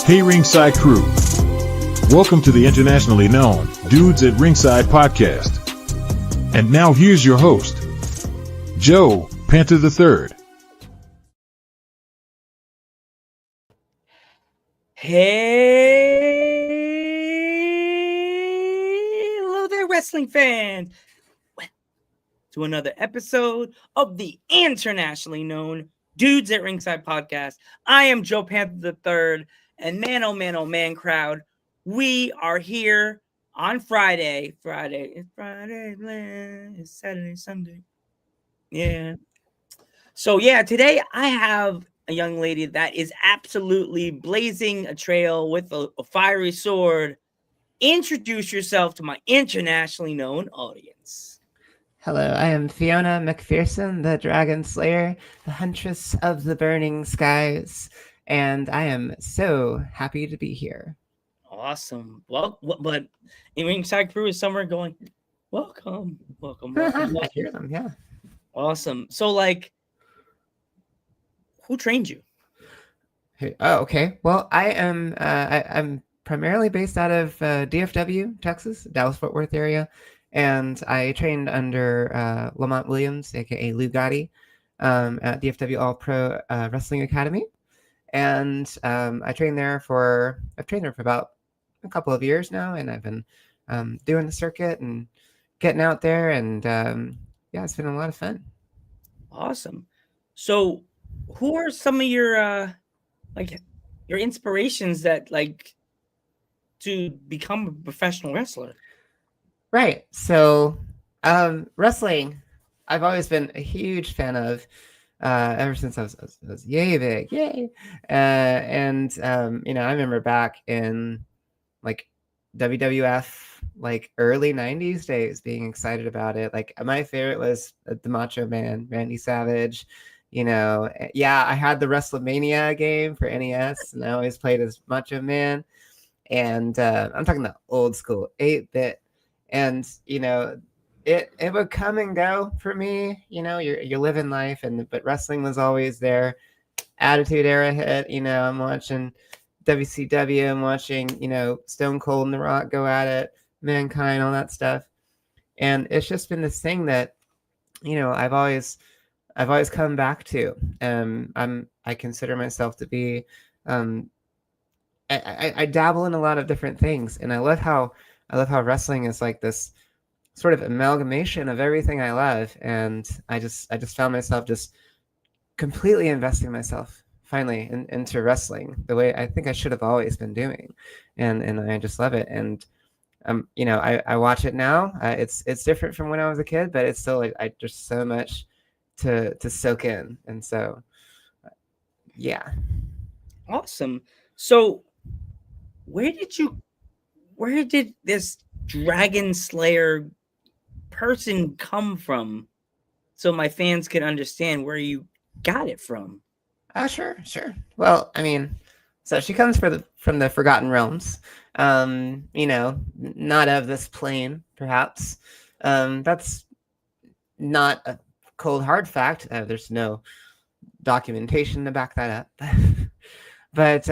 Hey Ringside crew, welcome to the internationally known Dudes at Ringside podcast. And now here's your host, Joe Panther III. Hey, hello there, wrestling fans. Welcome to another episode of the internationally known Dudes at Ringside podcast. I am Joe Panther III, and man, oh man, crowd, we are here on Friday. It's Saturday, Sunday. Yeah. So today I have a young lady that is absolutely blazing a trail with a fiery sword. Introduce yourself to my internationally known audience. Hello, I am Fiona McPherson, the Dragon Slayer, the Huntress of the Burning Skies, and I am so happy to be here. Awesome. Well, but Ringside crew is somewhere going, welcome. I hear them, yeah. Awesome. So, who trained you? Oh, okay. Well, I'm primarily based out of DFW, Texas, Dallas-Fort Worth area, and I trained under Lamont Williams, aka Lou Gotti, at DFW All Pro Wrestling Academy, and I've trained there for about a couple of years now, and I've been doing the circuit and getting out there, and it's been a lot of fun. Awesome. So, who are some of your your inspirations that to become a professional wrestler? Right. So, wrestling, I've always been a huge fan of ever since I was yay big, yay. I remember back in WWF, early 90s days, being excited about it. My favorite was the Macho Man, Randy Savage. I had the WrestleMania game for NES, and I always played as Macho Man. And I'm talking the old school 8-bit. And it would come and go for me. You're living life, but wrestling was always there. Attitude Era hit. I'm watching WCW. I'm watching Stone Cold and The Rock go at it, Mankind, all that stuff. And it's just been this thing that I've always come back to. I consider myself to be I dabble in a lot of different things, and I love how wrestling is like this sort of amalgamation of everything I love, and I just found myself just completely investing myself finally into wrestling the way I think I should have always been doing, and I just love it. And I watch it now. It's different from when I was a kid, but it's still I just so much to soak in, and so yeah. Awesome. So, where did this Dragon Slayer person come from, so my fans can understand where you got it from? Sure. Well, I mean, so she comes from the Forgotten Realms. Not of this plane, perhaps. That's not a cold hard fact. There's no documentation to back that up. But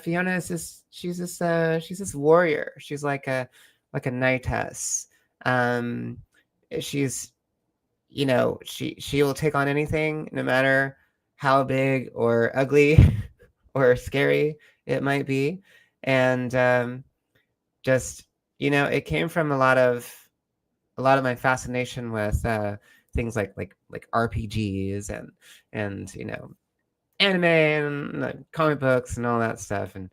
Fiona is she's this warrior. She's like a knightess. She's she will take on anything, no matter how big or ugly or scary it might be. And it came from a lot of my fascination with things like RPGs and anime and comic books and all that stuff, and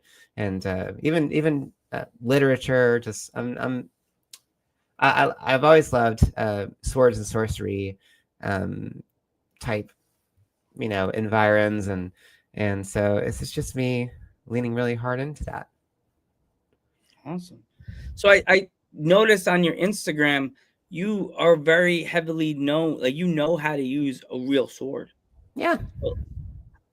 even literature. Just I've always loved swords and sorcery type environs, and so it's just me leaning really hard into that. Awesome. So I noticed on your Instagram you are very heavily known, you know how to use a real sword. Yeah.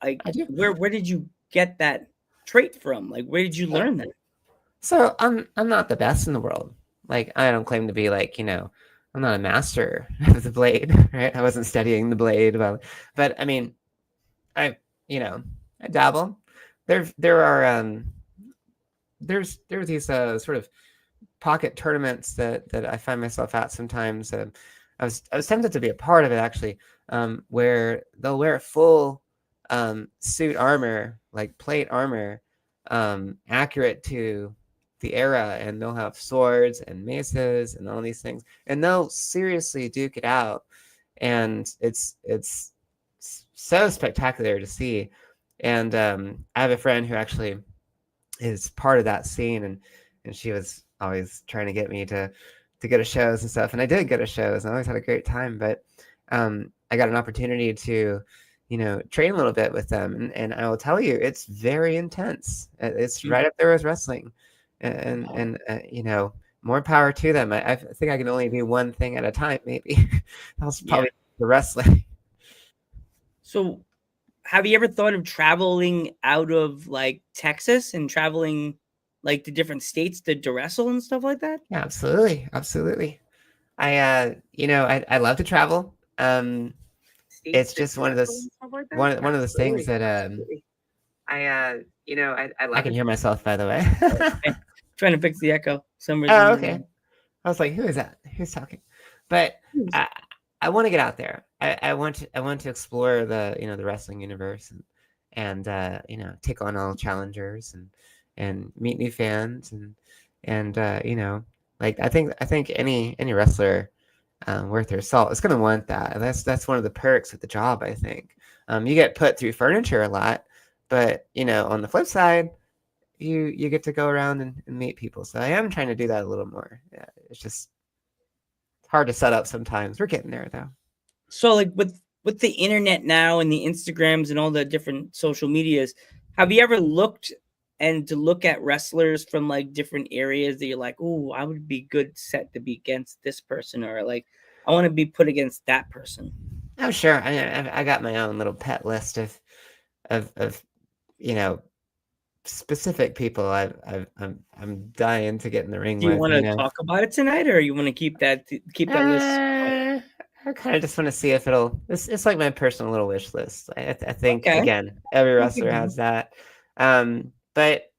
I do. Where did you get that trait from? Where did you learn that? So I'm not the best in the world. I don't claim to be I'm not a master of the blade, right? I wasn't studying the blade, but I mean, I dabble. There are there's these sort of pocket tournaments that I find myself at sometimes. I was tempted to be a part of it actually, where they'll wear full suit armor, like plate armor, accurate to the era, and they'll have swords and maces and all these things, and they'll seriously duke it out, and it's so spectacular to see. And I have a friend who actually is part of that scene, and she was always trying to get me to go to shows and stuff, and I did go to shows and I always had a great time. But I got an opportunity to train a little bit with them, and I will tell you, it's very intense. It's right up there with wrestling, and more power to them. I think I can only do one thing at a time, maybe. That's probably the wrestling. So, have you ever thought of traveling out of like Texas and traveling like to different states to wrestle and stuff like that? Yeah, absolutely. I love to travel. It's just one of those one of those things that I can hear myself, by the way. Trying to fix the echo. Some reason. Oh, okay. I was like, who is that? Who's talking? But I want to get out there. I want to explore the wrestling universe, and take on all challengers, and meet new fans, and like I think any wrestler worth their salt is going to want that. That's one of the perks of the job, I think. You get put through furniture a lot, but on the flip side, you get to go around and meet people. So I am trying to do that a little more. Yeah, it's just hard to set up sometimes. We're getting there though. So like with the internet now and the Instagrams and all the different social medias, have you ever looked to look at wrestlers from like different areas that you're like, oh, I would be good set to be against this person, or like I want to be put against that person? Oh, sure. I got my own little pet list of specific people I'm dying to get in the ring Do you with. want to talk about it tonight, or you want to keep that list? I kind of just want to see if it's like my personal little wish list. I think Okay. again, every wrestler has that. But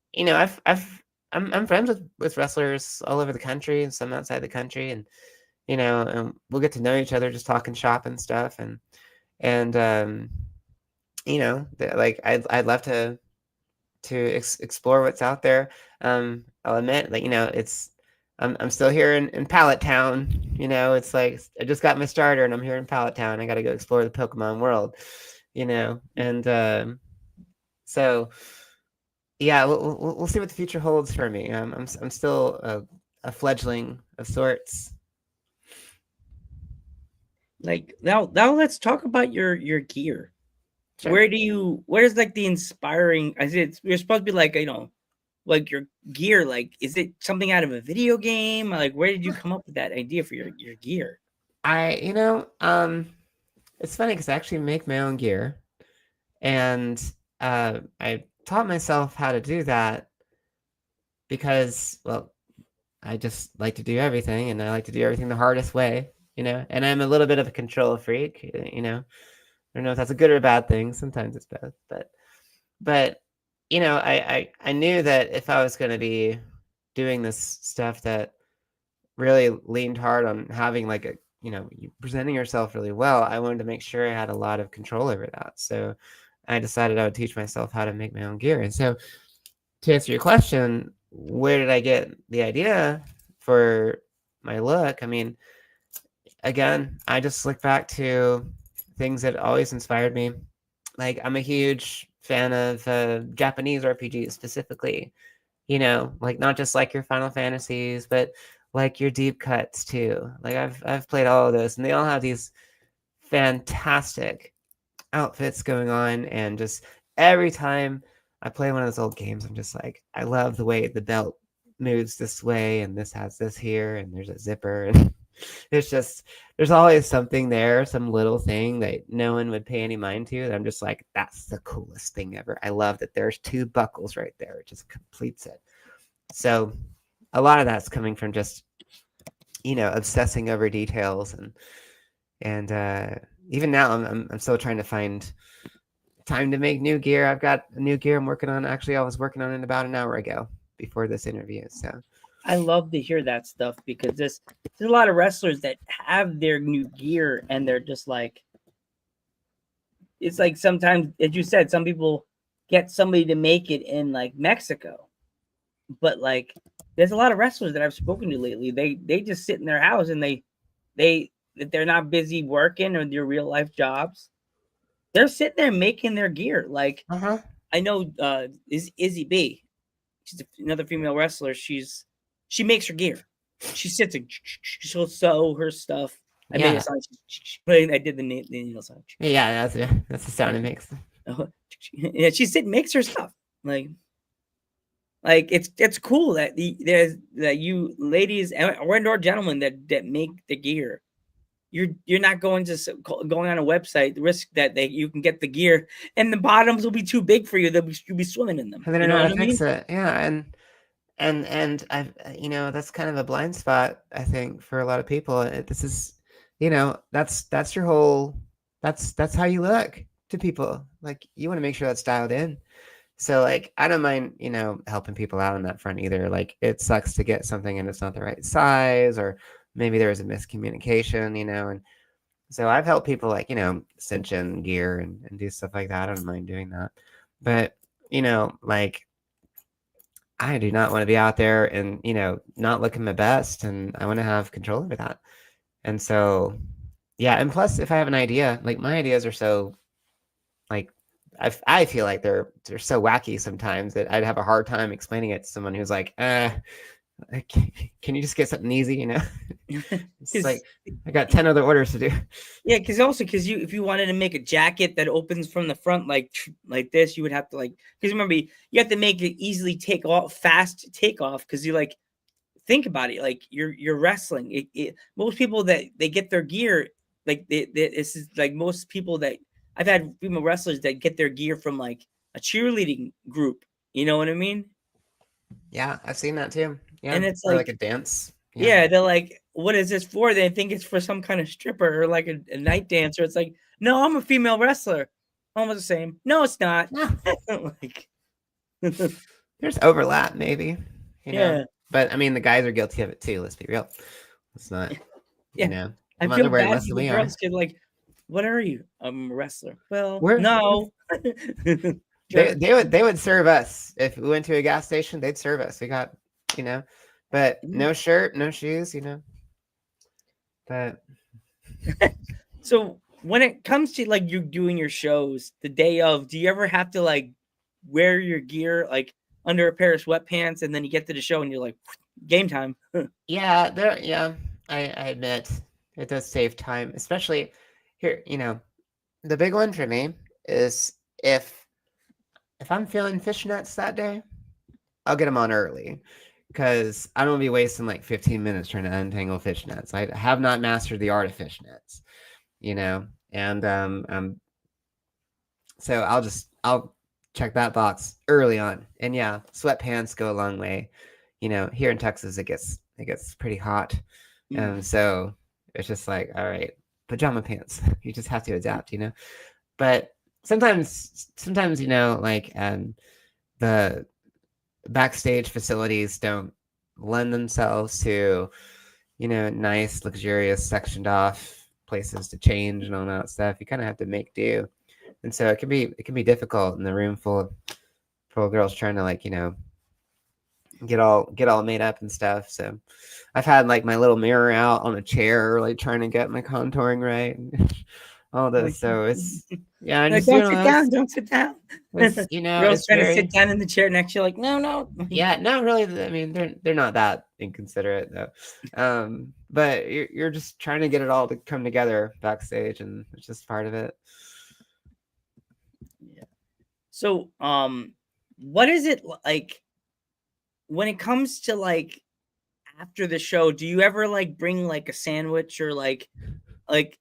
I'm friends with wrestlers all over the country and some outside the country, and we'll get to know each other just talking shop and stuff, and like I'd love to explore what's out there. I'll admit, like I'm still here in Pallet Town. It's like I just got my starter and I'm here in Pallet Town. I got to go explore the Pokemon world, and so yeah, we'll see what the future holds for me. I'm still a fledgling of sorts. Like now let's talk about your gear. Sure. Where's like the inspiring? You're supposed to be like like your gear. Like, is it something out of a video game? Like, where did you come up with that idea for your gear? It's funny because I actually make my own gear, and I taught myself how to do that because, well, I just like to do everything, and I like to do everything the hardest way, and I'm a little bit of a control freak, I don't know if that's a good or a bad thing. Sometimes it's both, but I knew that if I was going to be doing this stuff that really leaned hard on having like presenting yourself really well, I wanted to make sure I had a lot of control over that. So I decided I would teach myself how to make my own gear. And so to answer your question, where did I get the idea for my look? I mean, again, I just look back to things that always inspired me. Like I'm a huge fan of Japanese RPGs specifically, like not just like your Final Fantasies, but like your deep cuts too. Like I've played all of those, and they all have these fantastic outfits going on, and just every time I play one of those old games, I'm just like, I love the way the belt moves this way, and this has this here, and there's a zipper, and it's just there's always something there, some little thing that no one would pay any mind to, that I'm just like, that's the coolest thing ever. I love that there's two buckles right there. It just completes it. So a lot of that's coming from just obsessing over details, and even now I'm still trying to find time to make new gear. I've got a new gear I'm working on. Actually, I was working on it about an hour ago before this interview. So I love to hear that stuff because there's a lot of wrestlers that have their new gear and they're just like, it's like sometimes, as you said, some people get somebody to make it in like Mexico, but like there's a lot of wrestlers that I've spoken to lately. They just sit in their house and they're not busy working or their real life jobs. They're sitting there making their gear. Like I know is Izzy B. She's another female wrestler. She makes her gear. She sits and she'll sew her stuff. I made a sound. I did the needle sound. Yeah, that's the sound it makes. Yeah, she sit and makes her stuff. Like it's cool that there's that you ladies or gentlemen that make the gear. You're not going on a website, the risk that you can get the gear and the bottoms will be too big for you. You'll be swimming in them. And they don't know how to fix it. Yeah, and I've that's kind of a blind spot, I think, for a lot of people. This is, that's your whole, that's how you look to people. Like, you want to make sure that's dialed in. So like, I don't mind, helping people out on that front either. Like, it sucks to get something and it's not the right size, or maybe there was a miscommunication, and so I've helped people like, cinch in gear and do stuff like that. I don't mind doing that. But, like, I do not want to be out there and, not looking my best, and I want to have control over that. And so, yeah. And plus, if I have an idea, like, my ideas are so, like, I feel like they're so wacky sometimes that I'd have a hard time explaining it to someone who's like, can you just get something easy, It's like, I got 10 other orders to do. Yeah, because if you wanted to make a jacket that opens from the front like this, you would have to because remember, you have to make it easily fast takeoff, because you think about it, like you're wrestling. Most people that they get their gear, like this is like most people that I've had female wrestlers that get their gear from like a cheerleading group. You know what I mean? Yeah, I've seen that too. Yeah, and it's or like a dance. Yeah, they're like, what is this for? They think it's for some kind of stripper or like a night dancer. It's like, no, I'm a female wrestler. Almost the same. No, it's not. Like, there's overlap, maybe. Yeah. But I mean, the guys are guilty of it too. Let's be real. It's not. Yeah. I feel bad for the girls. Kid, like, what are you? I'm a wrestler. Well, no. They would serve us if we went to a gas station. They'd serve us. We got, but no shirt, no shoes, But so when it comes to like you doing your shows the day of, do you ever have to like wear your gear like under a pair of sweatpants, and then you get to the show and you're like, game time? Yeah, I admit it does save time, especially here. The big one for me is if I'm feeling fishnets that day, I'll get them on early, because I don't want to be wasting like 15 minutes trying to untangle fishnets. I have not mastered the art of fishnets, and so I'll check that box early on. And yeah, sweatpants go a long way. Here in Texas, it gets pretty hot, and so it's just like, all right, pajama pants. You just have to adapt, But sometimes, like the backstage facilities don't lend themselves to, nice, luxurious, sectioned off places to change and all that stuff. You kind of have to make do, and so it can be difficult in the room full of girls trying to get all made up and stuff. So I've had like my little mirror out on a chair, like trying to get my contouring right. All this, so it's like, don't sit down. It's, girls trying to sit down in the chair next to you, like, no. Yeah, not really. I mean, they're not that inconsiderate though. But you're just trying to get it all to come together backstage, and it's just part of it. Yeah. So, what is it like when it comes to like after the show? Do you ever like bring like a sandwich or like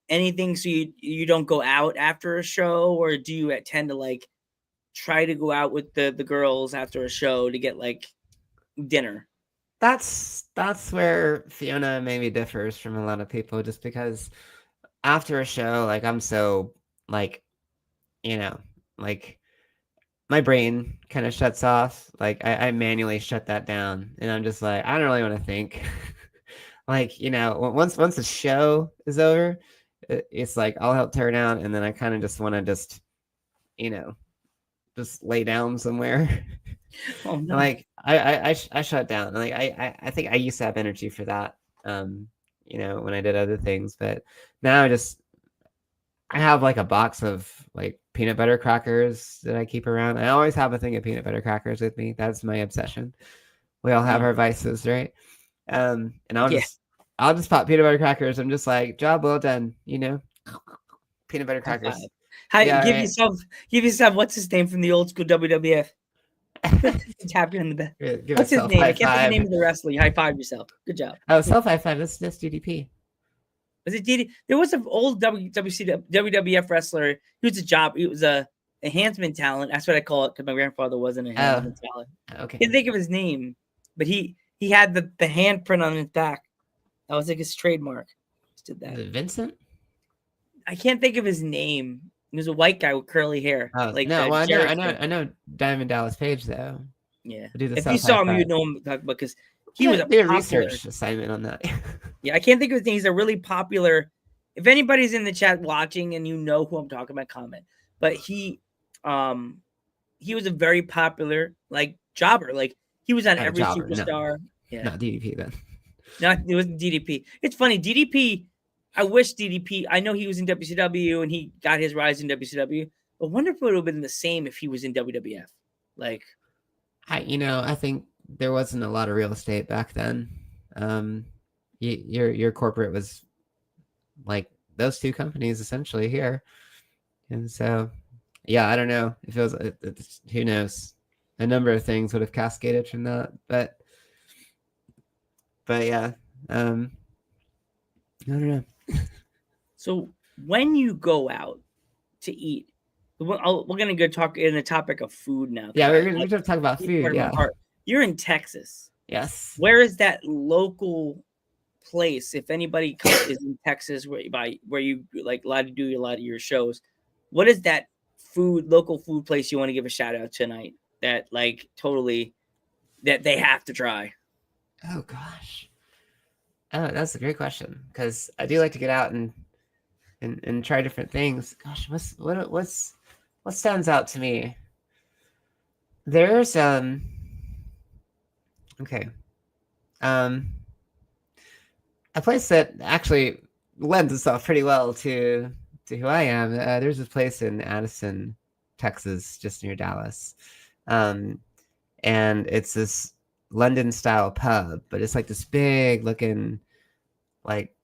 anything, so you don't go out after a show, or do you tend to like try to go out with the girls after a show to get like dinner? That's where Fiona maybe differs from a lot of people, just because after a show, like, I'm so like, like, my brain kind of shuts off. Like I manually shut that down, and I'm just like, I don't really want to think. Like, once the show is over, it's like I'll help tear down, and then I kind of just want to you know, just lay down somewhere. Oh no. Like I shut down. Like I think I used to have energy for that. When I did other things, but now I have like a box of like peanut butter crackers that I keep around. I always have a thing of peanut butter crackers with me. That's my obsession. We all have our vices, right? And Yeah. I'll just pop peanut butter crackers. I'm just like, job well done, peanut butter High five. crackers. Hi, Yeah, give right. yourself what's his name from the old school WWF? Tap you on the back. Give What's his myself name? high I can't think of the name five. of the wrestler. You high five yourself. Good job. Oh, self high five. That's DDP. Was it DD? There was an old WWF wrestler. He was a job. He was a enhancement talent. That's what I call it because my grandfather was an enhancement talent. Okay. Can't think of his name, but he had the handprint on his back. That was like his trademark. Just did that. Is it Vincent? I can't think of his name. He was a white guy with curly hair. Oh, Like no. Well, Jericho. I know Diamond Dallas Page though. Yeah. I do the If you saw him, you'd know him because he was a popular research assignment on that. Yeah, I can't think of his name. He's a really popular. If anybody's in the chat watching and you know who I'm talking about, comment. But he was a very popular like jobber. Like he was on every jobber, Superstar. No. Yeah, not DDP then. No, it wasn't DDP. It's funny, DDP. I wish DDP. I know he was in WCW and he got his rise in WCW. But I wonder if it would have been the same if he was in WWF. Like, I think there wasn't a lot of real estate back then. Your corporate was like those two companies essentially here, and so yeah, I don't know if it was. Who knows? A number of things would have cascaded from that, but yeah, I don't know. So when you go out to eat, we're gonna go talk in the topic of food now. Yeah, we're gonna talk about food. Yeah, you're in Texas. Yes. Where is that local place? If anybody is in Texas, where you like allowed to do a lot of your shows, what is that local food place you want to give a shout out tonight? That like totally that they have to try. Oh gosh. Oh, that's a great question because I do like to get out and try different things. Gosh, what stands out to me? There's okay, a place that actually lends itself pretty well to who I am. There's this place in Addison, Texas, just near Dallas, and it's this London style pub, but it's like this big looking, like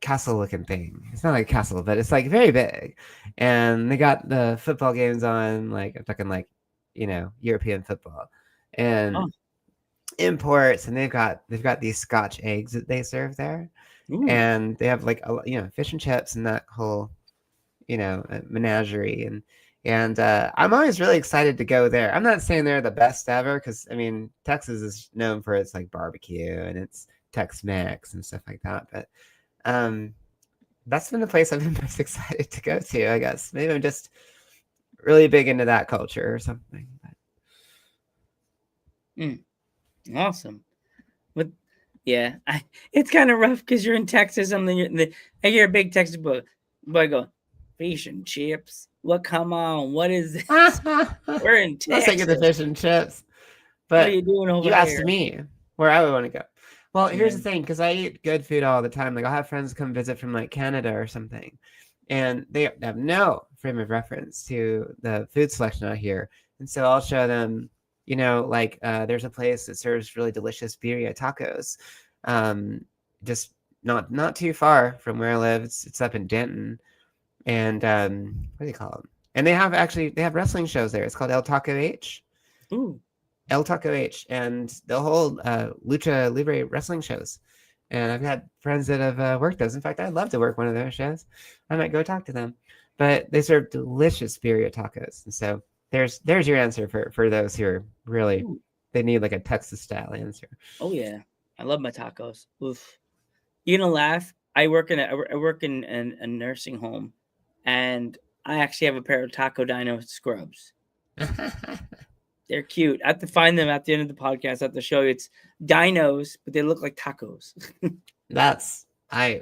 castle looking thing. It's not like a castle, but it's like very big, and they got the football games on. Like I'm talking like European football and imports, and they've got these Scotch eggs that they serve there. Ooh. And they have like fish and chips and that whole menagerie, and I'm always really excited to go there. I'm not saying they're the best ever because I mean Texas is known for its like barbecue and its Tex-Mex and stuff like that, but that's been the place I've been most excited to go to. I guess maybe I'm just really big into that culture or something. Awesome. But yeah, it's kind of rough because you're in Texas and then you're a big Texas boy go fish and chips. Well, come on, what is this? We're in Texas. Let's get the fish and chips. But what are you doing over there? Asked me where I would want to go. Well, here's the thing, because I eat good food all the time. Like I'll have friends come visit from like Canada or something, and they have no frame of reference to the food selection out here. And so I'll show them, there's a place that serves really delicious birria tacos, just not too far from where I live. It's up in Denton, and what do they call them? And they have wrestling shows there. It's called El Taco H. Ooh. El Taco H, and they'll hold lucha libre wrestling shows. And I've had friends that have worked those. In fact, I'd love to work one of those shows. I might go talk to them. But they serve delicious birria tacos. And so there's your answer for those who are really, they need like a Texas style answer. Oh yeah, I love my tacos. Oof. You're gonna laugh. I work in a nursing home, and I actually have a pair of Taco Dino scrubs. They're cute. I have to find them at the end of the podcast. I have to show you. It's dinos, but they look like tacos. I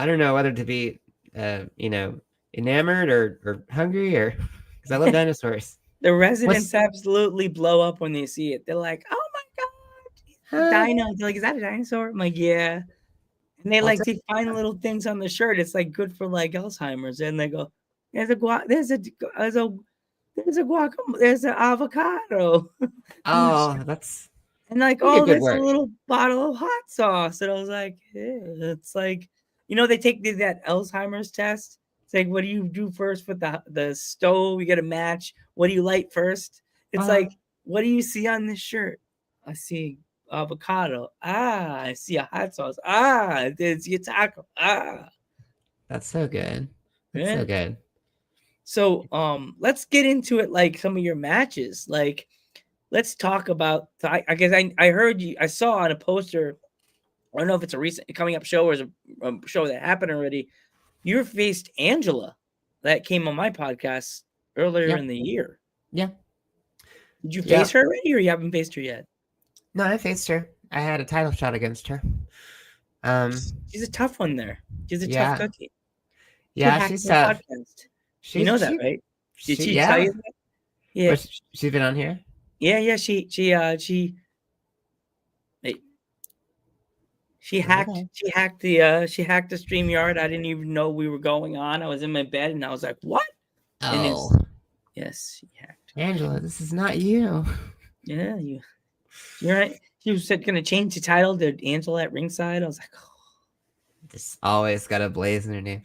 don't know whether to be enamored or hungry or because I love dinosaurs. The residents What's absolutely blow up when they see it. They're like, "Oh my god, dino!" They're like, "Is that a dinosaur?" I'm like, "Yeah." And they what's like they find little things on the shirt. It's like good for like Alzheimer's. And they go, "There's a guacamole. There's an avocado." Oh, that's And like, you get "Oh, good there's a work. little bottle of hot sauce." And I was like, "Yeah." It's like, they take that Alzheimer's test. It's like, what do you do first with the stove? You get a match. What do you light first? It's Uh, like, what do you see on this shirt? I see avocado. Ah, I see a hot sauce. Ah, there's your taco. Ah, that's so good. That's yeah. so good. So, let's get into it. Like some of your matches. Like, let's talk about. I guess I heard you. I saw on a poster. I don't know if it's a recent coming up show or is a show that happened already. You faced Angela, that came on my podcast earlier Yeah, in the year. yeah, Did you yeah. face her already, or you haven't faced her yet? No, I faced her. I had a title shot against her. Um, She's a tough one there. She's a tough yeah, cookie. She yeah, hacked she's my tough. podcast. You She's know that, she right? Did she she tell yeah. you that? Yeah, But she's been on here. yeah. Wait, she hacked. Okay. She hacked the StreamYard. I didn't even know we were going on. I was in my bed and I was like, "What?" And Oh, it's yes, she hacked. Angela, this is not you. Yeah, you're right. She was going to change the title to Angela at Ringside. I was like, oh. Just always got a blaze in her name.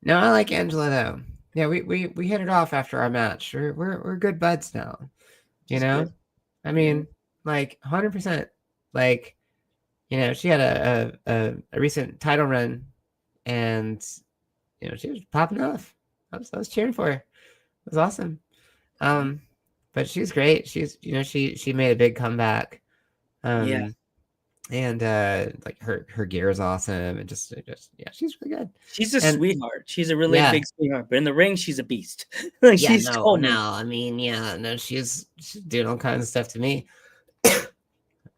No, I like Angela though. Yeah, we hit it off after our match. We're good buds now. You She's know, good. I mean, like 100%. Like, she had a recent title run, and she was popping off. I was cheering for her. It was awesome. But she's great. She made a big comeback. Yeah. And like her gear is awesome, and just yeah, she's really good. She's a And sweetheart. She's a really yeah, big sweetheart. But in the ring, she's a beast. Like yeah, she's no, told me. no. I mean, yeah, no, she's doing all kinds of stuff to me. Yeah.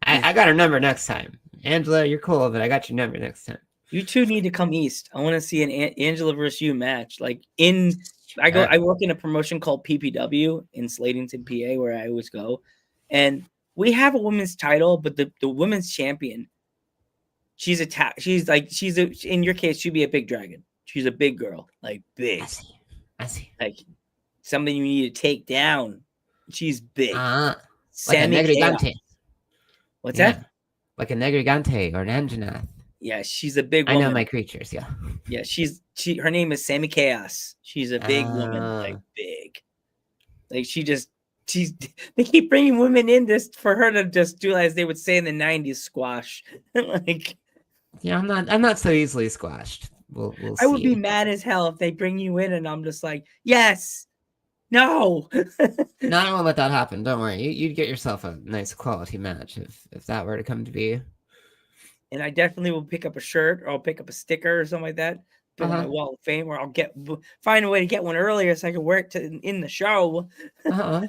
I got her number next time. Angela, you're cool, but I got your number next time. You two need to come east. I want to see an Angela versus you match. Like I work in a promotion called PPW in Slatington, PA, where I always go. And we have a women's title, but the women's champion, she's in your case, she'd be a big dragon. She's a big girl, like big. I see. Like something you need to take down. She's big. Like a Sammy Negrigante. What's Yeah. that? Like a Negrigante or an Anjanath. Yeah, she's a big I woman. know my creatures, yeah. Yeah, her name is Sammy Chaos. She's a big woman, like big. Like they keep bringing women in this for her to just do, as they would say in the 90s, squash. Like, yeah, I'm not so easily squashed. We'll see. I would be mad as hell if they bring you in and I'm just like, yes, no. No, I won't let that happen. Don't worry. You'd get yourself a nice quality match if that were to come to be. And I definitely will pick up a shirt, or I'll pick up a sticker or something like that, put on my wall of fame, or I'll find a way to get one earlier so I can wear it in the show. I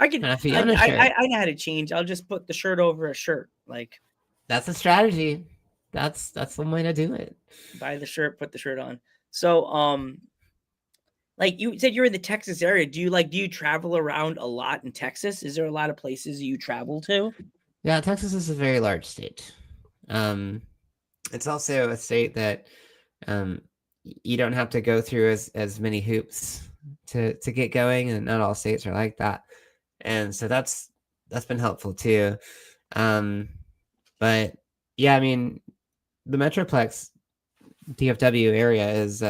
can. And a Fiona shirt. I know how to change. I'll just put the shirt over a shirt. Like, that's a strategy. That's one way to do it. Buy the shirt, put the shirt on. So, like you said, you're in the Texas area. Do you travel around a lot in Texas? Is there a lot of places you travel to? Yeah, Texas is a very large state. It's also a state that you don't have to go through as many hoops to get going, and not all states are like that. And so that's been helpful too. But yeah, I mean, the Metroplex DFW area is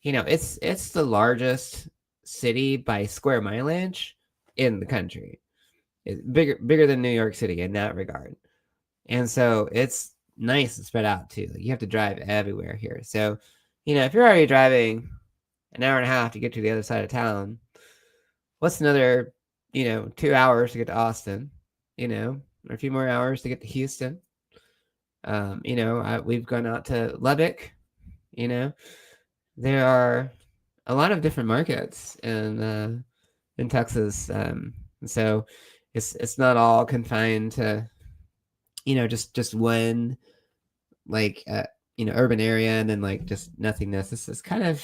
it's the largest city by square mileage in the country. It's bigger than New York City in that regard. And so it's nice and spread out too. Like, you have to drive everywhere here. So, if you're already driving an hour and a half to get to the other side of town, what's another, 2 hours to get to Austin, or a few more hours to get to Houston. We've gone out to Lubbock, there are a lot of different markets, and in Texas. So it's not all confined to, just one like urban area and then like just nothingness. This is kind of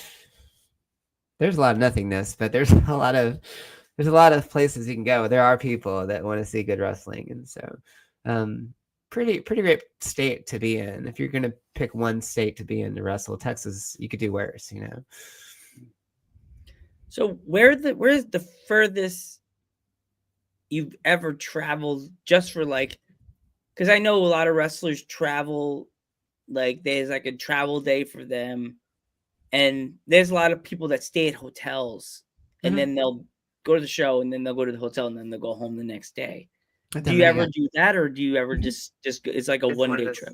there's a lot of nothingness, but there's a lot of places you can go. There are people that want to see good wrestling, and so pretty great state to be in. If you're gonna pick one state to be in to wrestle, Texas, you could do worse, So where's the furthest you've ever traveled just for like? Because I know a lot of wrestlers travel, like there's like a travel day for them, and there's a lot of people that stay at hotels, and then they'll go to the show, and then they'll go to the hotel, and then they'll go home the next day. Do you ever do that, or do you ever just it's like a one-day trip?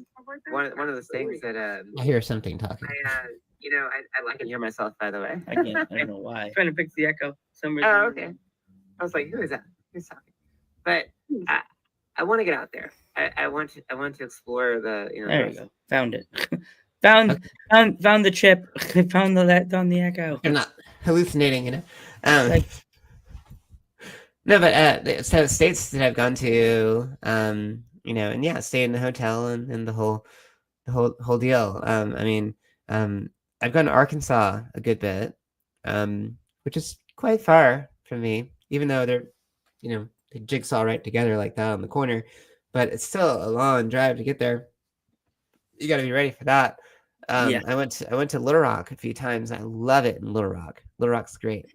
One of those things that I hear something talking. I can hear myself, by the way. I don't know why. Trying to fix the echo. Oh, okay. I was like, who is that? Who's talking? But I want to get out there. I want to explore the. There you go. Found it. found the chip. found the echo. I'm not hallucinating, No, but so states that I've gone to, and yeah, stay in the hotel and the whole deal. I've gone to Arkansas a good bit, which is quite far from me, even though they're, they jigsaw right together like that on the corner, but it's still a long drive to get there. You got to be ready for that. Yeah. I went to Little Rock a few times. I love it in Little Rock. Little Rock's great.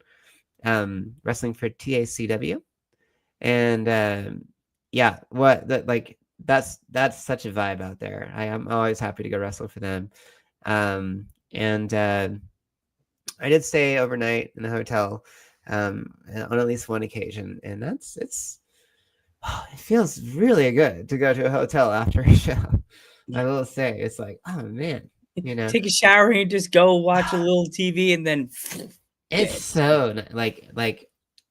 Wrestling for TACW, and that's such a vibe out there. I am always happy to go wrestle for them. And I did stay overnight in the hotel on at least one occasion, and it feels really good to go to a hotel after a show. I will say, it's like, oh man, take a shower and just go watch a little TV, and then it's so like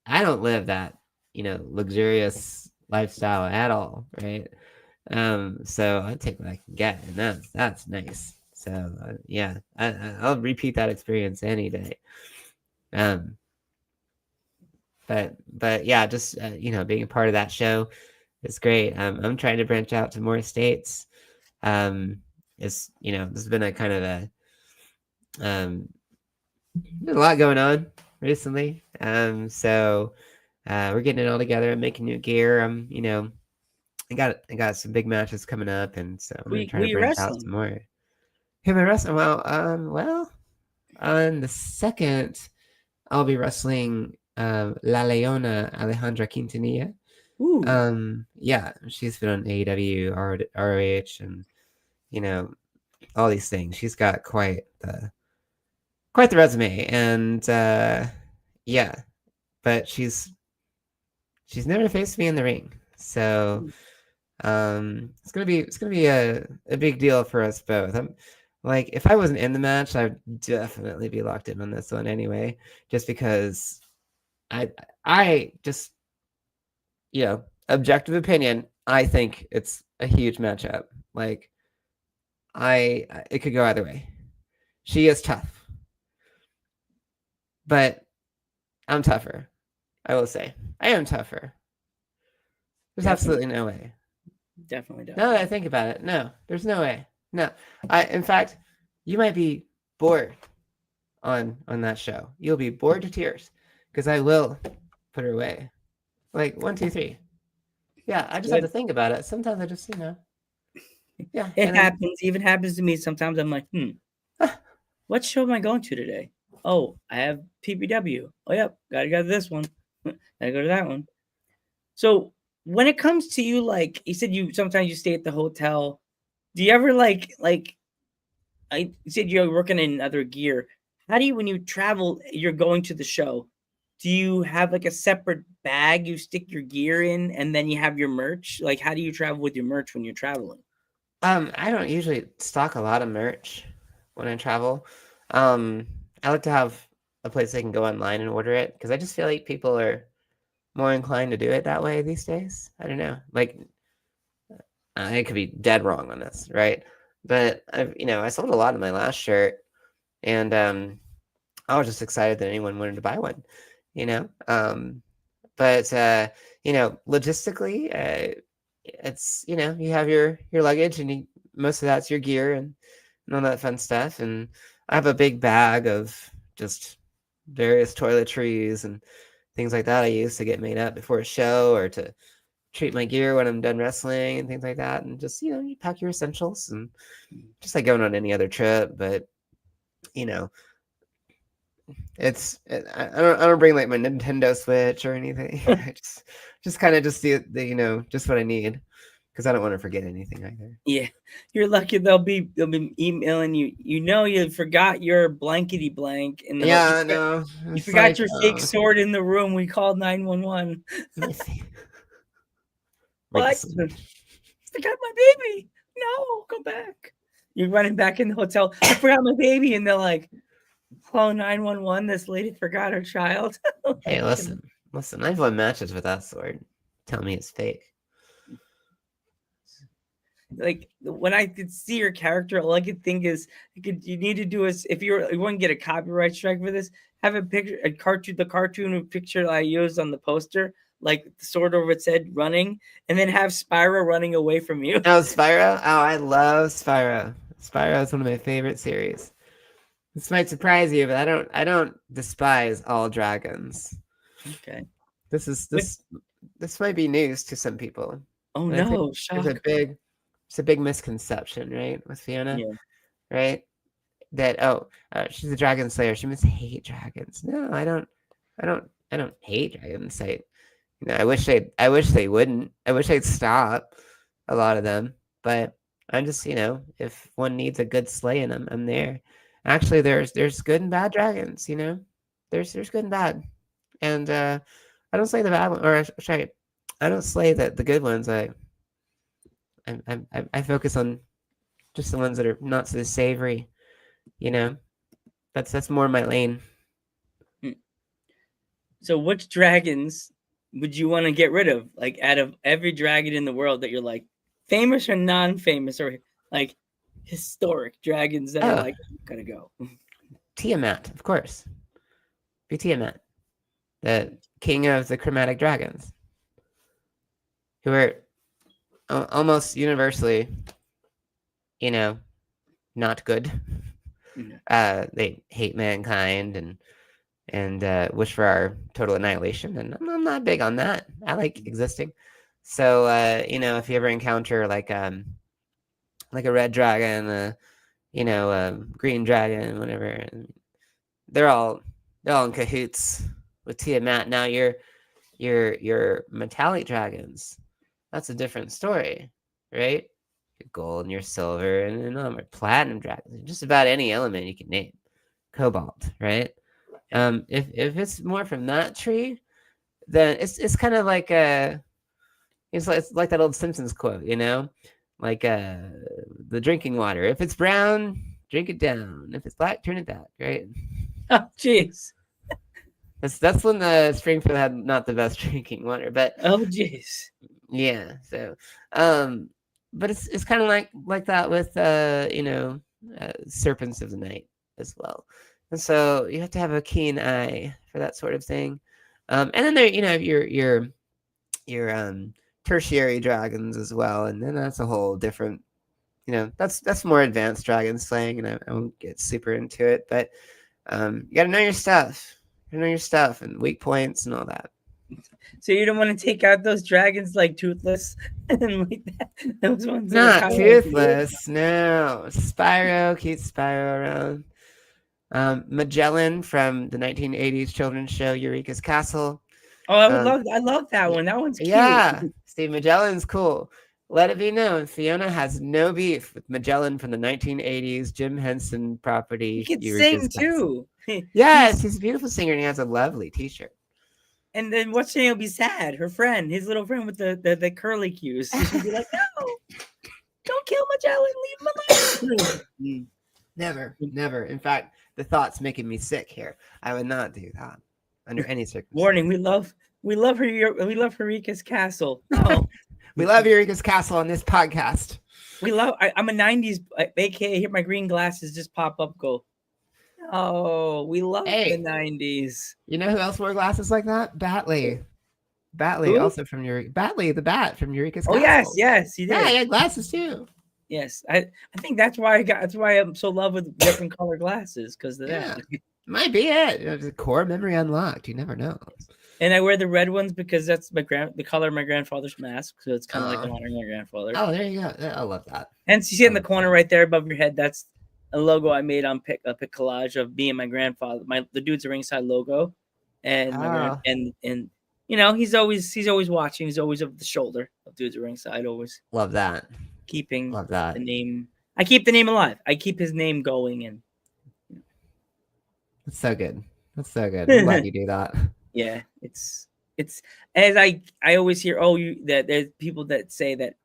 I don't live that luxurious lifestyle at all, right? So I take what I can get, and that's nice. So yeah, I'll repeat that experience any day. But yeah, just being a part of that show is great. I'm trying to branch out to more states. This has been a kind of a there's a lot going on recently. So we're getting it all together and making new gear. I got some big matches coming up, and so I'm gonna try to branch out some more. Who am I wrestling? Well, on the 2nd, I'll be wrestling La Leona Alejandra Quintanilla. Ooh. Yeah, she's been on AEW, ROH, and all these things. She's got quite the resume, and yeah, but she's never faced me in the ring, so it's gonna be a big deal for us both. I'm like, if I wasn't in the match, I'd definitely be locked in on this one anyway, just because I just objective opinion, I think it's a huge matchup. Like, it could go either way. She is tough, but I'm tougher. I will say, I am tougher. There's absolutely no way. Definitely. Now that I think about it, no, there's no way. No, in fact, you might be bored on that show. You'll be bored to tears because I will put her away. Like 1, 2, 3. Yeah, I just have to think about it. Sometimes I just, yeah. It happens. Even happens to me. Sometimes I'm like, what show am I going to today? Oh, I have PPW. Oh, yep, gotta go to this one. Gotta go to that one. So when it comes to you, like you said, sometimes you stay at the hotel. Do you ever like I said you're working in other gear? How do you, when you travel, you're going to the show? Do you have like a separate bag you stick your gear in, and then you have your merch? Like, how do you travel with your merch when you're traveling? I don't usually stock a lot of merch when I travel. I like to have a place I can go online and order it, because I just feel like people are more inclined to do it that way these days. I don't know. Like, I could be dead wrong on this, right? But I sold a lot of my last shirt, and I was just excited that anyone wanted to buy one. but logistically, it's you have your luggage, and most of that's your gear and all that fun stuff. And I have a big bag of just various toiletries and things like that I use to get made up before a show or to treat my gear when I'm done wrestling and things like that. And just you pack your essentials, and just like going on any other trip. But you know, I don't bring like my Nintendo Switch or anything. I just kind of just the just what I need, because I don't want to forget anything either. Yeah, you're lucky they'll be emailing you. You forgot your blankety blank, and Yeah, no, you it's forgot like, your fake sword in the room. We called 911. What? Forgot my baby. No, come back. You're running back in the hotel. I forgot my baby, and they're like, "Call 911. This lady forgot her child." Hey, listen. I've won matches with that sword. Tell me it's fake. Like when I could see your character, all I could think is you need to do is if you want to get a copyright strike for this, have the cartoon picture I used on the poster, like sort of it said running, and then have Spyro running away from you. Oh, Spyro? Oh, I love Spyro. Spyro is one of my favorite series. This might surprise you, but I don't despise all dragons. Okay. This might be news to some people. Oh But I think no, shock. it's a big misconception, right, with Fiona, Yeah. right? That she's a dragon slayer. She must hate dragons. No, I don't hate dragons. I wish they wouldn't. I wish they'd stop a lot of them. But I'm just, if one needs a good slaying, I'm there. Actually, there's good and bad dragons. There's good and bad, and I don't slay the bad one, or sorry, I don't slay the good ones. I focus on just the ones that are not so savory. That's more my lane. So which dragons would you want to get rid of? Like out of every dragon in the world that you're like famous or non-famous or like historic dragons that are like gotta go. Tiamat, of course. Be Tiamat, the king of the chromatic dragons, who are almost universally, not good. They hate mankind and wish for our total annihilation, and I'm not big on that. I like existing. So if you ever encounter like a red dragon, green dragon, whatever, they're all in cahoots with Tiamat. Now your metallic dragons, that's a different story, right? Your gold and your silver and platinum dragons, just about any element you can name. Cobalt, right? If it's more from that tree, then it's kind of like it's like that old Simpsons quote, like the drinking water. If it's brown, drink it down. If it's black, turn it back, right? Oh jeez. That's when the Springfield had not the best drinking water, but oh jeez. Yeah. So, but it's kind of like that with serpents of the night as well, and so you have to have a keen eye for that sort of thing. And then there your tertiary dragons as well, and then that's a whole different. That's more advanced dragon slaying, and I won't get super into it, but you got to know your stuff. And weak points and all that. So you don't want to take out those dragons like Toothless and like that. Those ones Not Toothless, no. Spyro, keep Spyro around. Magellan from the 1980s children's show Eureka's Castle. Oh, I love that one. That one's cute. Yeah, Steve Magellan's cool. Let it be known, Fiona has no beef with Magellan from the 1980s Jim Henson property. He can Eureka's sing too. Yes, he's a beautiful singer and he has a lovely t-shirt. And then what's she gonna be sad? Her friend, his little friend with the curly cues. She'll be like, no, don't kill Magellan, leave him alone. Never. In fact, the thought's making me sick here. I would not do that under any circumstances. Warning, we love Eureka's Castle. No. We love Eureka's Castle on this podcast. I'm a 90s, aka here my green glasses just pop up, go. Oh, we love the 90s. You know who else wore glasses like that? Batley. Batley, Who? also from Eureka. Batley, the bat from Eureka's Oh yes, Castle. yes, he Yeah, did. he had glasses too. Yes, I think that's why I'm so in love with different color glasses because of Yeah, that. might be it. The core memory unlocked. You never know. And I wear the red ones because that's the color of my grandfather's mask, so it's kind of like Oh. honoring my grandfather. Oh, there you go. I love that. Hence, you see in the corner right there above your head, that's a logo I made on a pic collage of me and my grandfather, the Dudes at Ringside logo, and my and you know he's always watching. He's always over the shoulder of Dudes at Ringside, always Love that. keeping Love that. the name. I keep the name alive. I keep his name going, and That's so good. That's so good. I'm glad you do that. yeah, it's as I always hear. Oh, that there's people that say that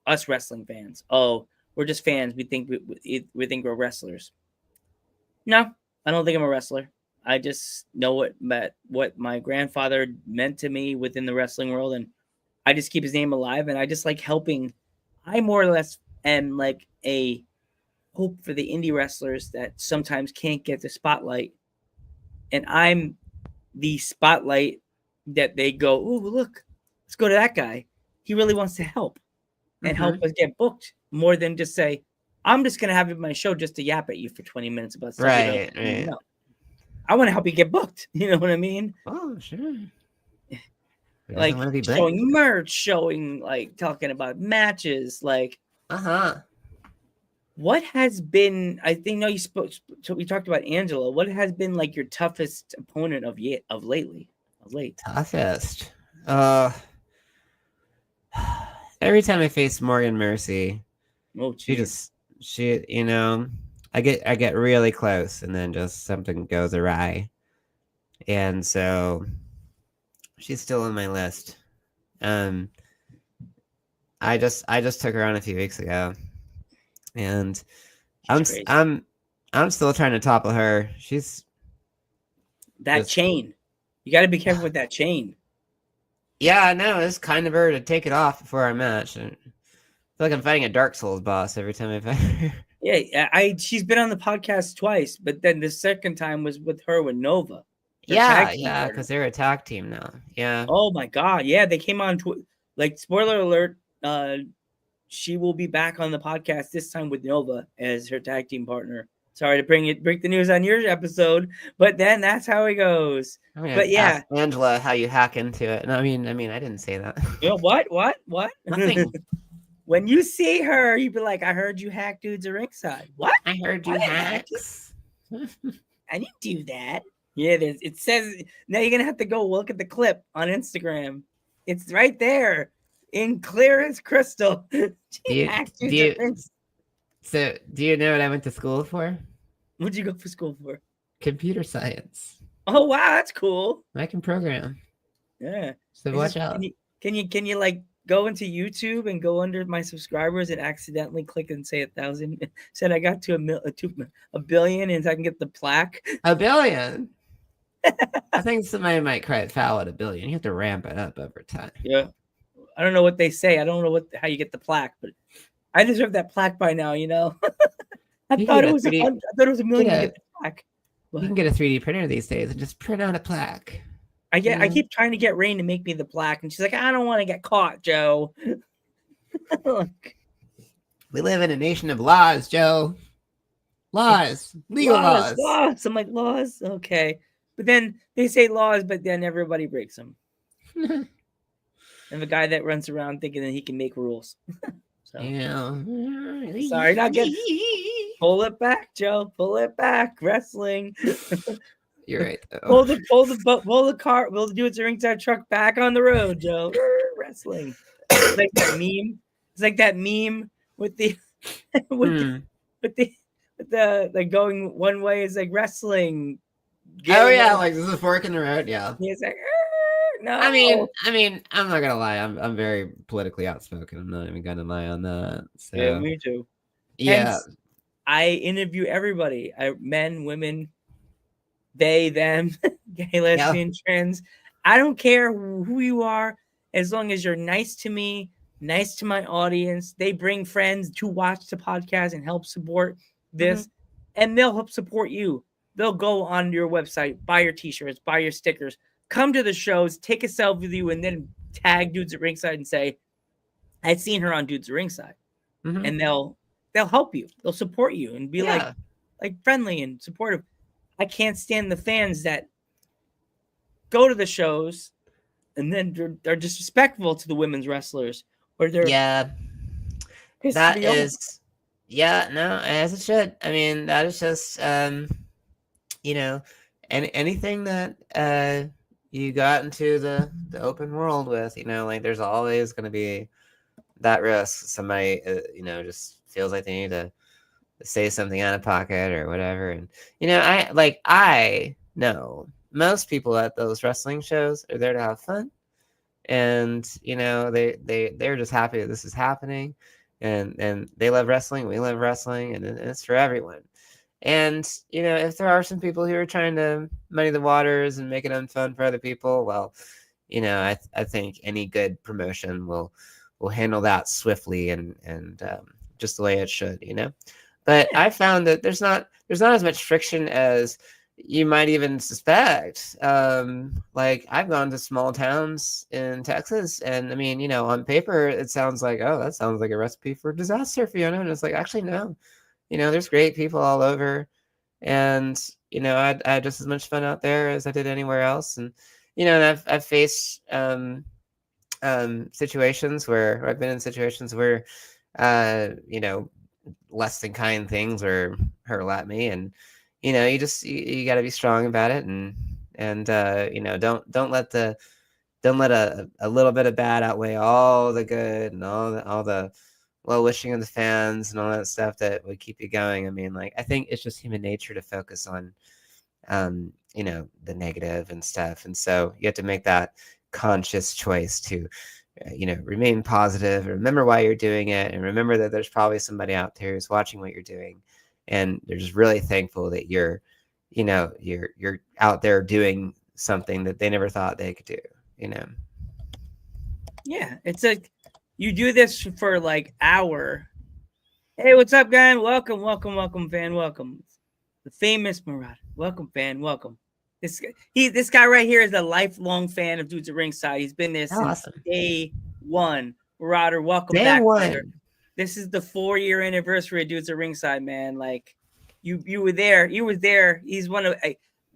us wrestling fans. Oh, we're just fans. We think we think we're wrestlers. No, I don't think I'm a wrestler. I just know what my grandfather meant to me within the wrestling world, and I just keep his name alive. And I just like helping. I more or less am like a hope for the indie wrestlers that sometimes can't get the spotlight, and I'm the spotlight that they go, oh look, let's go to that guy. He really wants to help and help us get booked more than just say, I'm just gonna have you on my show just to yap at you for 20 minutes about stuff. Right. No. I want to help you get booked. You know what I mean? Oh, sure. Like showing merch, showing like talking about matches, like what has been, I think you spoke, so we talked about Angela. What has been like your toughest opponent of late? Toughest. Every time I face Morgan Mercy, she you know, I get really close and then just something goes awry. And so she's still on my list. I just took her on a few weeks ago. And I'm still trying to topple her. She's that chain. You got to be careful with that chain. Yeah, I know. It's kind of her to take it off before our match. I feel like I'm fighting a Dark Souls boss every time I fight her. Yeah, she's been on the podcast twice, but then the second time was with Nova. Yeah, because they're a tag team now. Yeah. Oh my God, yeah, they came on. Like, spoiler alert, she will be back on the podcast this time with Nova as her tag team partner. Sorry to break the news on your episode, but then that's how it goes. But yeah, ask Angela how you hack into it. And I mean, I didn't say that. You know, what? Nothing. When you see her, you'd be like, "I heard you hack Dudes at Ringside." What? I heard you hacks. I didn't do that. Yeah, it says now you're gonna have to go look at the clip on Instagram. It's right there in clear as crystal. So, do you know what I went to school for? What'd you go for school for? Computer science. Oh wow, that's cool. I can program. Yeah. So watch out. Can you like go into YouTube and go under my subscribers and accidentally click and say 1,000? Said I got to a billion and I can get the plaque. A billion. I think somebody might cry foul at a billion. You have to ramp it up over time. Yeah. I don't know what they say. I don't know how you get the plaque, but I deserve that plaque by now, you know. I thought it was a million to get the plaque. You can get a 3D printer these days and just print out a plaque. I keep trying to get Rain to make me the plaque, and she's like, I don't want to get caught, Joe. We live in a nation of laws, Joe. Laws. Legal laws. I'm like, laws? Okay. But then they say laws, but then everybody breaks them. And the guy that runs around thinking that he can make rules. So. Yeah. Sorry, not good. Pull it back, Joe. Pull it back. Wrestling. You're right, though. Pull the car. We'll do it to Ringside truck back on the road, Joe. Wrestling. It's like that meme. It's like that meme with the going one way is like wrestling. Like this is a fork in the road. Yeah. He's like, no. I mean, I'm not gonna lie. I'm very politically outspoken. I'm not even gonna lie on that. So. Yeah, me too. Yeah. Hence, I interview everybody. Men, women, they, them, gay, lesbian, trans. I don't care who you are, as long as you're nice to me, nice to my audience. They bring friends to watch the podcast and help support this, and they'll help support you. They'll go on your website, buy your t-shirts, buy your stickers, come to the shows, take a selfie with you, and then tag Dudes at Ringside and say, "I'd seen her on Dudes at Ringside," and they'll help you, they'll support you, and be like friendly and supportive. I can't stand the fans that go to the shows and then they're disrespectful to the women's wrestlers, or they're pissed that me off. is no, as it should. I mean, that is just you know, anything that you go out into the open world with, you know, like there's always going to be that risk. Somebody just feels like they need to say something out of pocket or whatever. And I know most people at those wrestling shows are there to have fun, and they're just happy that this is happening, and they love wrestling, we love wrestling, and it's for everyone. And if there are some people who are trying to muddy the waters and make it unfun for other people, well, I think any good promotion will handle that swiftly and just the way it should. But I found that there's not as much friction as you might even suspect. Like, I've gone to small towns in Texas, and I mean, on paper it sounds like, oh, that sounds like a recipe for disaster, Fiona. And it's like, actually, no. There's great people all over, and I had just as much fun out there as I did anywhere else. And and I've faced situations where I've been in situations where less than kind things were hurled at me, and you got to be strong about it, and don't let a little bit of bad outweigh all the good and all the well wishing of the fans and all that stuff that would keep you going. I mean, like, I think it's just human nature to focus on the negative and stuff, and so you have to make that conscious choice to remain positive, remember why you're doing it, and remember that there's probably somebody out there who's watching what you're doing, and they're just really thankful that you're out there doing something that they never thought they could do. Yeah, it's like you do this for like hour. Hey, what's up, guys? Welcome, fan. Welcome. The famous Marauder. Welcome, fan. Welcome. This guy right here is a lifelong fan of Dudes at Ringside. He's been there since day one. Marauder, welcome back, brother. This is the 4-year anniversary of Dudes at Ringside, man. Like, you were there. You were there. He's one of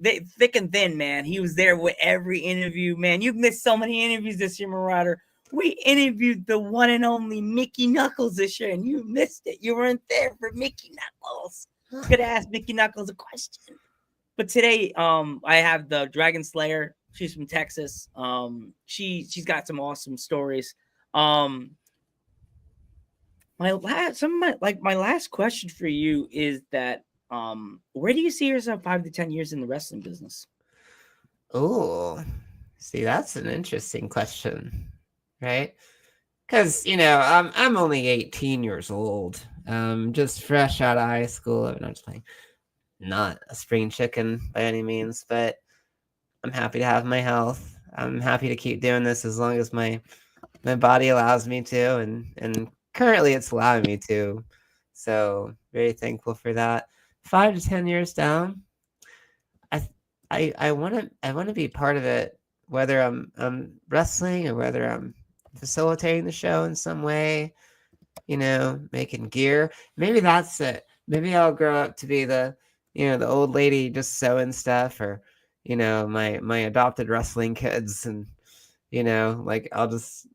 thick and thin, man. He was there with every interview, man. You've missed so many interviews this year, Marauder. We interviewed the one and only Mickey Knuckles this year, and you missed it. You weren't there for Mickey Knuckles. Could ask Mickey Knuckles a question. But today, I have the Dragon Slayer. She's from Texas. She's got some awesome stories. My last question for you is that where do you see yourself 5 to 10 years in the wrestling business? Oh, see, that's an interesting question, right? Because I'm only 18 years old, just fresh out of high school. I'm just playing. Not a spring chicken by any means, but I'm happy to have my health. I'm happy to keep doing this as long as my body allows me to, and currently it's allowing me to. So very thankful for that. 5 to 10 years down, I want to be part of it, whether I'm wrestling or whether I'm facilitating the show in some way, making gear. Maybe that's it. Maybe I'll grow up to be the old lady just sewing stuff, or my adopted wrestling kids, and like, I'll just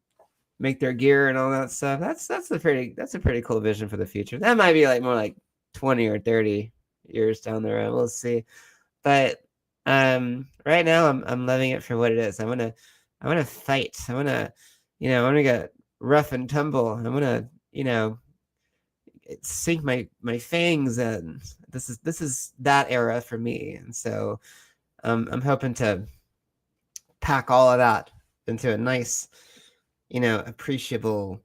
make their gear and all that stuff. That's a pretty cool vision for the future. That might be like more like 20 or 30 years down the road. We'll see. But right now I'm loving it for what it is. I want to fight. I want to get rough and tumble. I want to sink my fangs in. This is that era for me, and so I'm hoping to pack all of that into a nice, appreciable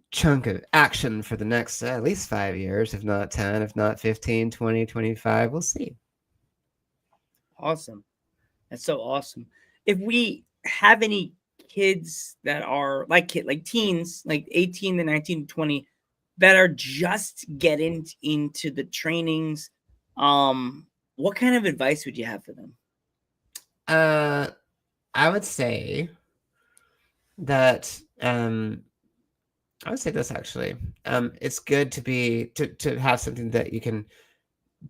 chunk of action for the next at least 5 years, if not 10, if not 15, 20, 25. We'll see. Awesome. That's so awesome. If we have any kids that are like teens, like 18 to 19 to 20, that are just getting into the trainings, what kind of advice would you have for them? I would say that I would say this actually. It's good to have something that you can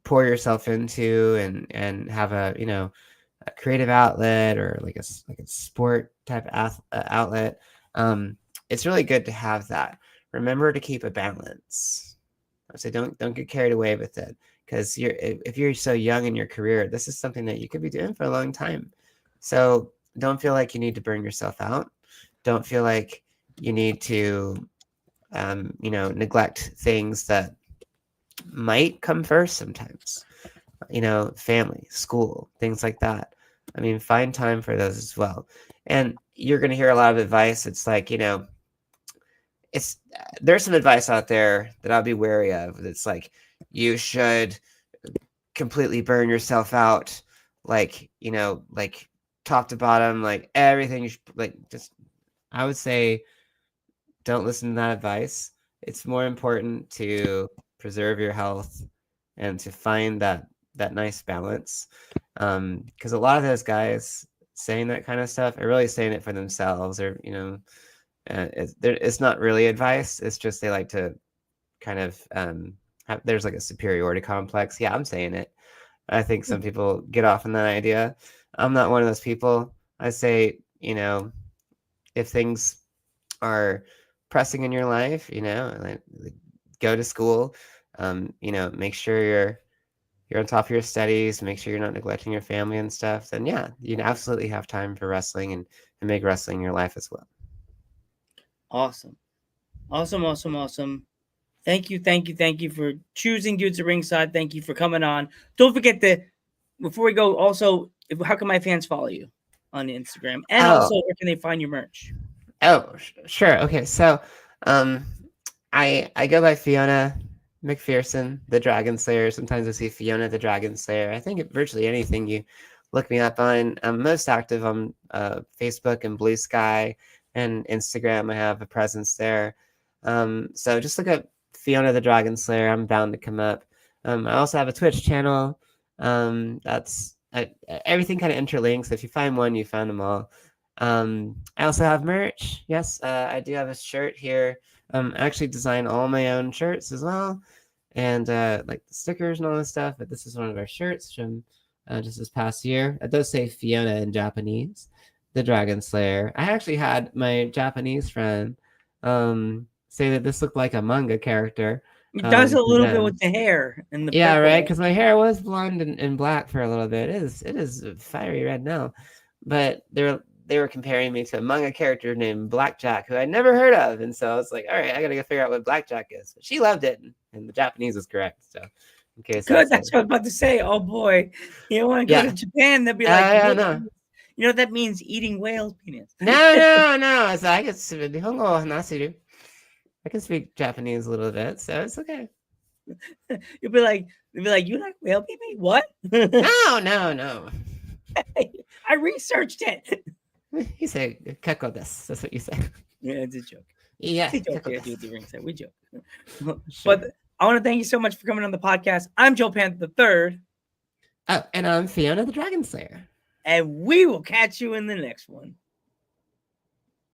pour yourself into and have a creative outlet or like a sport type outlet. It's really good to have that. Remember to keep a balance. I would say don't get carried away with it, because if you're so young in your career, this is something that you could be doing for a long time. So don't feel like you need to burn yourself out. Don't feel like you need to neglect things that might come first sometimes. Family, school, things like that. I mean, find time for those as well. And you're going to hear a lot of advice. It's like, there's some advice out there that I'll be wary of. It's like, you should completely burn yourself out, like top to bottom, like everything. You should, I would say, don't listen to that advice. It's more important to preserve your health and to find that nice balance. Because a lot of those guys saying that kind of stuff are really saying it for themselves, or it's not really advice. It's just they like to kind of there's like a superiority complex. Yeah, I'm saying it. I think some people get off on that idea. I'm not one of those people. I say, if things are pressing in your life, like go to school, make sure you're on top of your studies, make sure you're not neglecting your family and stuff, then yeah, you absolutely have time for wrestling and make wrestling your life as well. Awesome. Thank you for choosing Dudes at Ringside. Thank you for coming on. Don't forget before we go, also, how can my fans follow you on Instagram? And also, where can they find your merch? Oh, sure. Okay, so I go by Fiona McPherson, the Dragon Slayer. Sometimes I see Fiona the Dragon Slayer. I think virtually anything you look me up on. I'm most active on Facebook and Blue Sky and Instagram. I have a presence there. So just look up Fiona the Dragon Slayer. I'm bound to come up. I also have a Twitch channel. That's everything kind of interlinks. If you find one, you found them all. I also have merch. Yes, I do have a shirt here. I actually design all my own shirts as well, and like the stickers and all this stuff. But this is one of our shirts from just this past year. It does say Fiona in Japanese, the Dragon Slayer. I actually had my Japanese friend say that this looked like a manga character. It does a little bit with the hair and the purple. Right, because my hair was blonde and black for a little bit. It is fiery red now, but they were comparing me to a manga character named Blackjack, who I'd never heard of. And so I was like, all right, I got to go figure out what Blackjack is. But she loved it, and the Japanese was correct. So, in case good, that's what I was about to say. Oh, boy. You don't want to go to Japan, they'll be like, no. You know, that means eating whale's penis. No. So I can speak Japanese a little bit, so it's okay. You'll be like, you like whale pee? What? No. I researched it. You say "keko desu." That's what you say. Yeah, it's a joke. Yeah, it's a joke. Yeah, the Ringside. We joke. Sure. But I want to thank you so much for coming on the podcast. I'm Joe Panther III. Oh, and I'm Fiona the Dragon Slayer. And we will catch you in the next one.